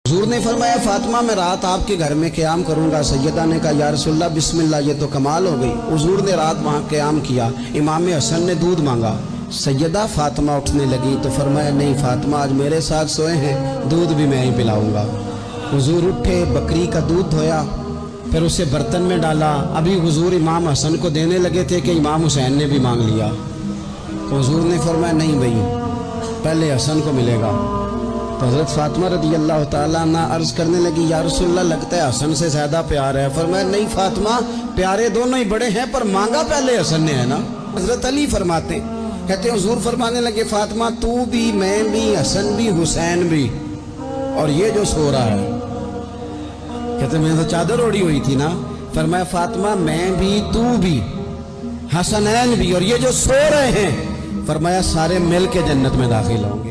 حضور نے فرمایا فاطمہ میں رات آپ کے گھر میں قیام کروں گا۔ سیدہ نے کہا یا رسول اللہ بسم اللہ، یہ تو کمال ہو گئی۔ حضور نے رات وہاں قیام کیا، امام حسن نے دودھ مانگا، سیدہ فاطمہ اٹھنے لگی تو فرمایا نہیں فاطمہ آج میرے ساتھ سوئے ہیں، دودھ بھی میں ہی پلاؤں گا۔ حضور اٹھے، بکری کا دودھ دھویا، پھر اسے برتن میں ڈالا۔ ابھی حضور امام حسن کو دینے لگے تھے کہ امام حسین نے بھی مانگ لیا، تو حضور نے فرمایا نہیں بھائی پہلے حسن کو ملے گا۔ تو حضرت فاطمہ رضی اللہ تعالیٰ عنہ عرض کرنے لگی یا رسول اللہ لگتا ہے حسن سے زیادہ پیار ہے۔ فرمایا نہیں فاطمہ، پیارے دونوں ہی بڑے ہیں پر مانگا پہلے حسن نے ہے نا۔ حضرت علی فرماتے ہیں، کہتے ہیں حضور فرمانے لگے فاطمہ تو بھی، میں بھی، حسن بھی، حسین بھی، اور یہ جو سو رہا ہے، کہتے ہیں میں تو چادر اوڑی ہوئی تھی نا۔ فرمایا فاطمہ میں بھی، تو بھی، حسنین بھی، اور یہ جو سو رہے ہیں، فرمایا سارے مل کے جنت میں داخل ہوں گے۔